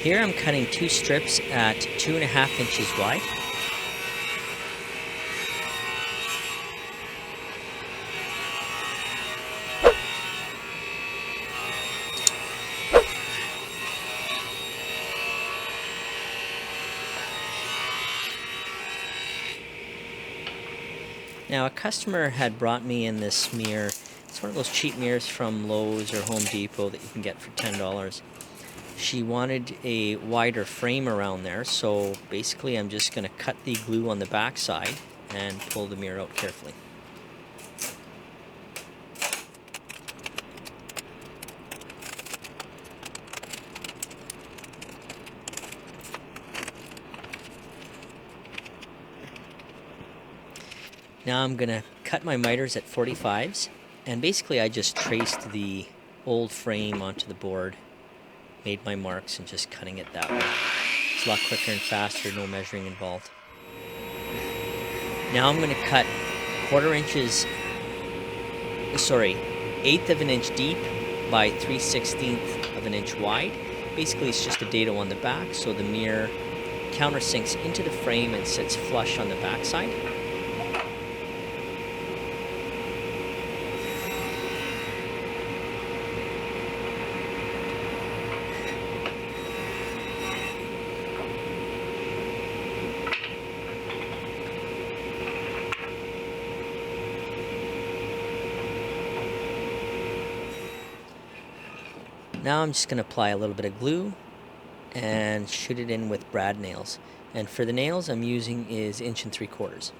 Here I'm cutting 2 strips at 2.5 inches wide. Now, a customer had brought me in this mirror. It's one of those cheap mirrors from Lowe's or Home Depot that you can get for $10. She wanted a wider frame around there, so basically I'm just going to cut the glue on the back side and pull the mirror out carefully. Now I'm going to cut my miters at 45s, and basically I just traced the old frame onto the board, made my marks, and just cutting it that way. It's a lot quicker and faster, no measuring involved. Now I'm going to cut 1/8 of an inch deep by 3/16 of an inch wide. Basically it's just a dado on the back so the mirror countersinks into the frame and sits flush on the back side. Now I'm just going to apply a little bit of glue and shoot it in with brad nails. And for the nails I'm using is 1 3/4 inches.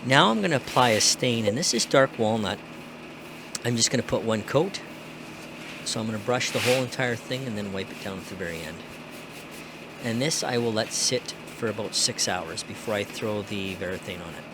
Now I'm going to apply a stain, and this is dark walnut. I'm just going to put 1 coat. So I'm going to brush the whole entire thing and then wipe it down at the very end. And this I will let sit for about 6 hours before I throw the varithane on it.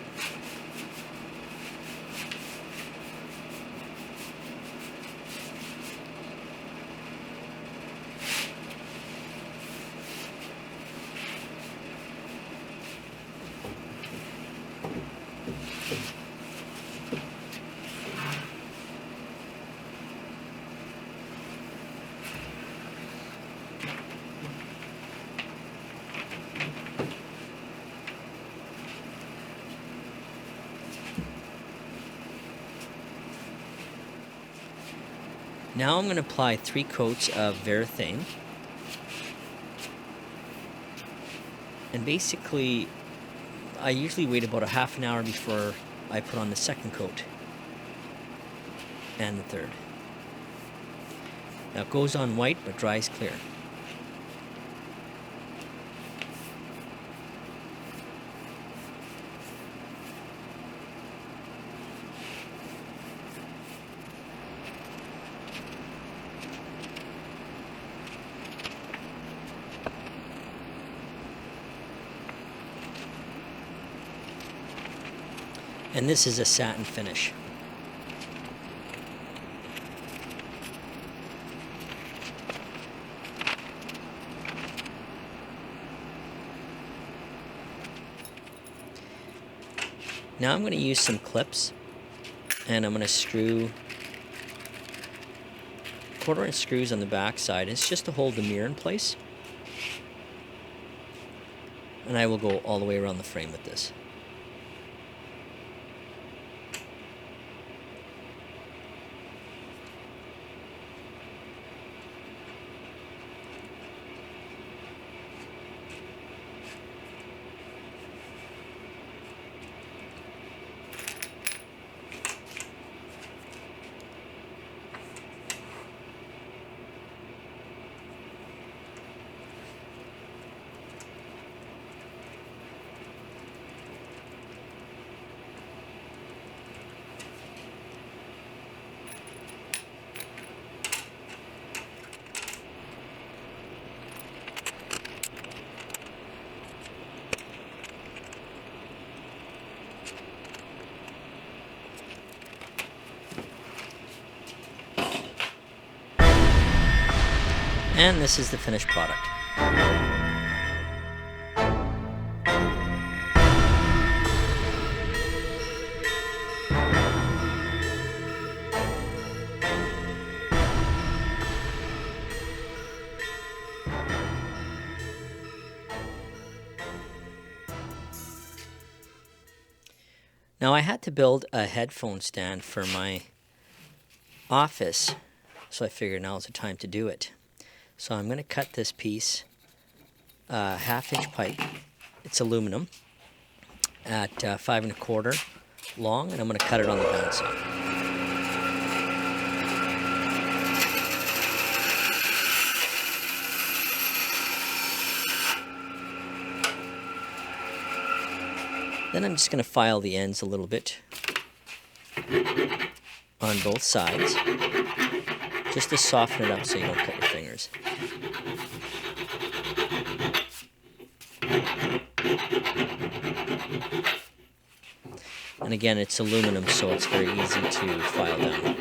Now I'm going to apply 3 coats of varithane. And basically, I usually wait about a half an hour before I put on the 2nd coat and the 3rd. Now it goes on white but dries clear. And this is a satin finish. Now I'm going to use some clips, and I'm going to screw 1/4 inch screws on the back side. It's just to hold the mirror in place. And I will go all the way around the frame with this. And this is the finished product. Now I had to build a headphone stand for my office, so I figured now's the time to do it. So I'm going to cut this piece, 1/2 inch pipe. It's aluminum at 5 1/4 long, and I'm going to cut it on the bandsaw. Then I'm just going to file the ends a little bit on both sides, just to soften it up so you don't cut your fingers. And again, it's aluminum, so it's very easy to file down.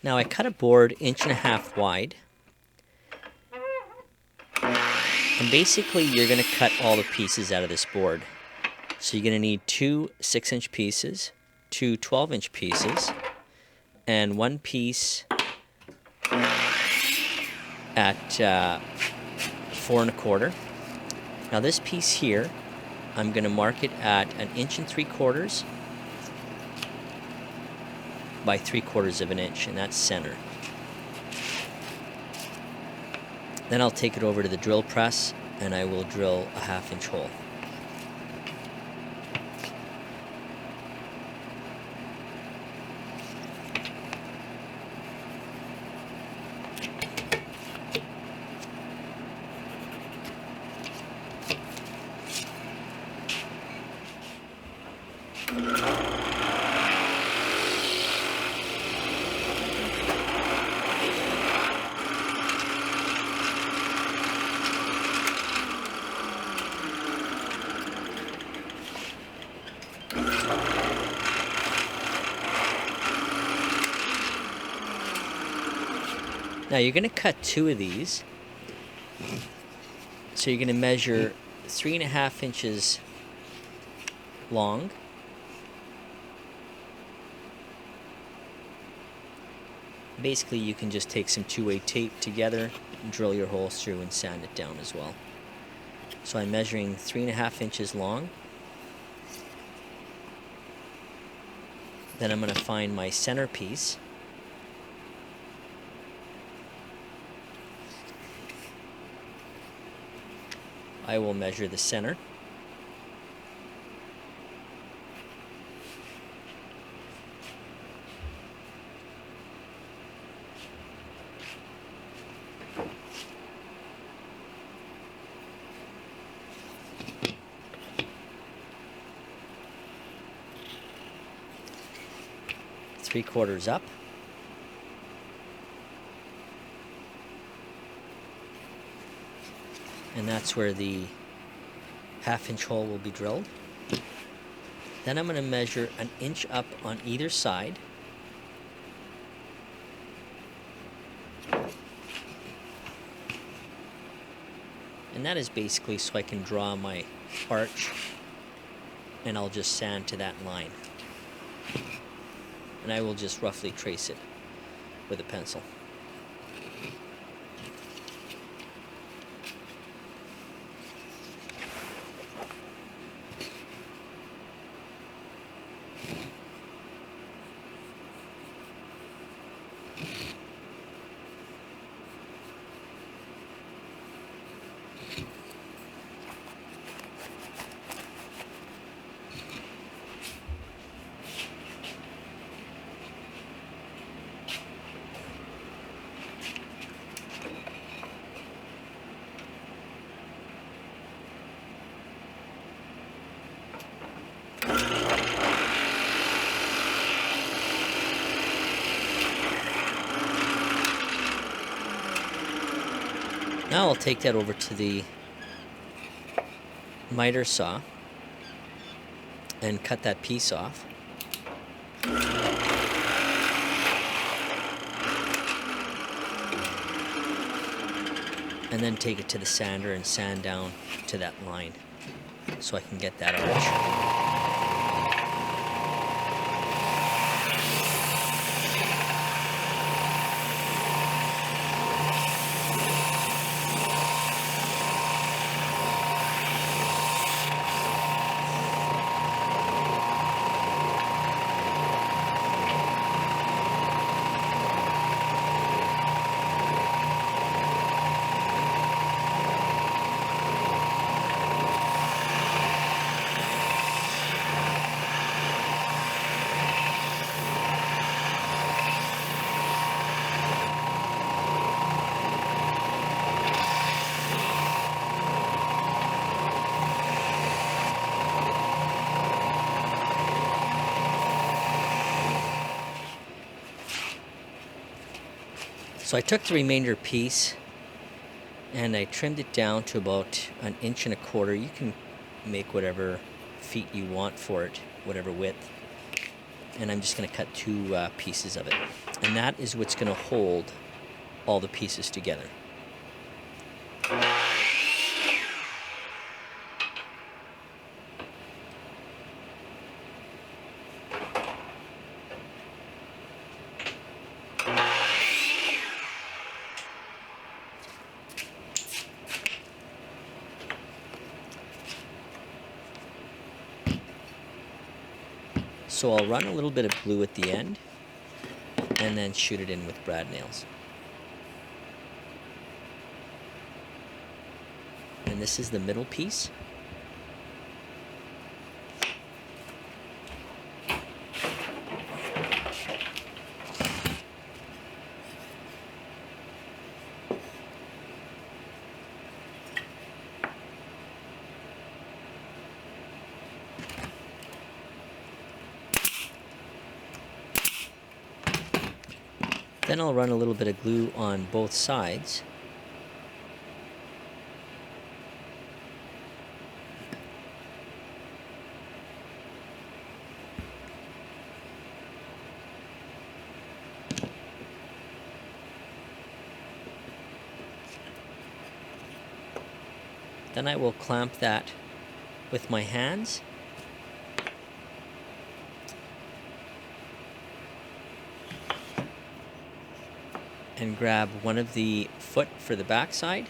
Now I cut a board 1.5 inches wide, and basically you're going to cut all the pieces out of this board. So you're going to need 2 6-inch pieces, 2 12-inch pieces, and 1 piece at 4 1/4. Now this piece here, I'm going to mark it at 1 3/4 by 3/4 inch, and that's center. Then I'll take it over to the drill press and I will drill a 1/2 inch hole. Now you're going to cut 2 of these, so you're going to measure 3.5 inches long, basically you can just take some 2-way tape together, drill your holes through and sand it down as well. So I'm measuring 3.5 inches long. Then I'm going to find my center piece. I will measure the center. Three-quarters up. And that's where the 1/2 inch hole will be drilled. Then I'm going to measure 1 inch up on either side. And that is basically so I can draw my arch, and I'll just sand to that line. And I will just roughly trace it with a pencil. Now I'll take that over to the miter saw and cut that piece off. And then take it to the sander and sand down to that line so I can get that arch. So I took the remainder piece and I trimmed it down to about 1.25 inches. You can make whatever feet you want for it, whatever width. And I'm just going to cut 2 pieces of it. And that is what's going to hold all the pieces together. So I'll run a little bit of glue at the end and then shoot it in with brad nails. And this is the middle piece. Then I'll run a little bit of glue on both sides. Then I will clamp that with my hands. And grab one of the foot for the back side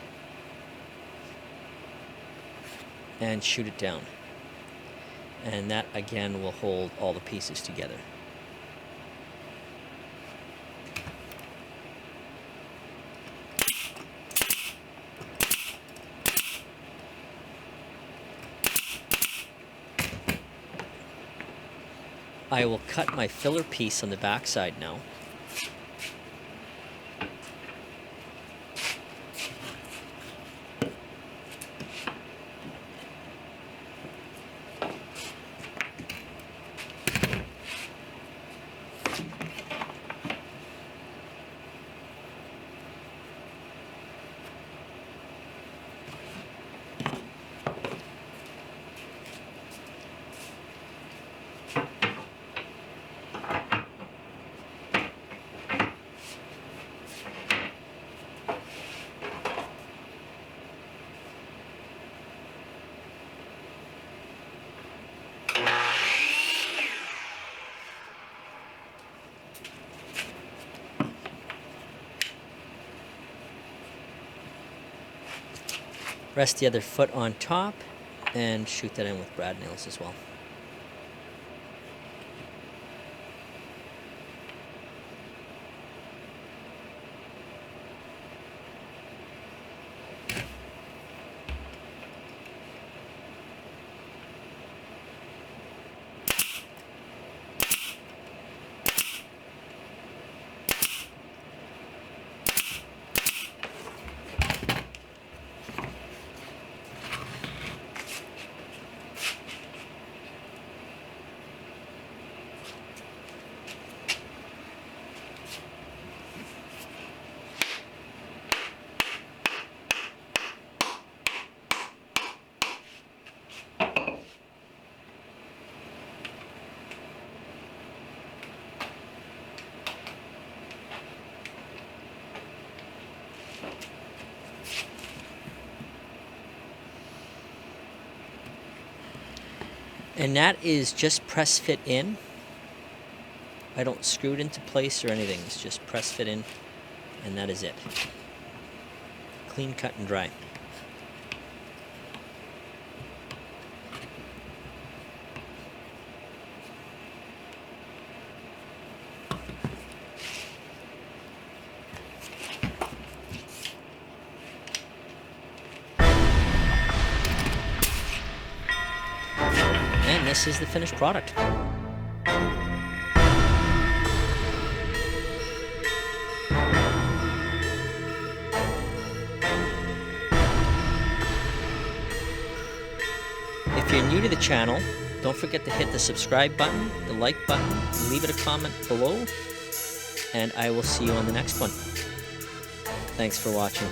and shoot it down. And that again will hold all the pieces together. I will cut my filler piece on the back side now. Rest the other foot on top and shoot that in with brad nails as well. And that is just press fit in. I don't screw it into place or anything. It's just press fit in, and that is it. Clean, cut, and dry. And this is the finished product. If you're new to the channel, don't forget to hit the subscribe button, the like button, leave it a comment below, and I will see you on the next one. Thanks for watching.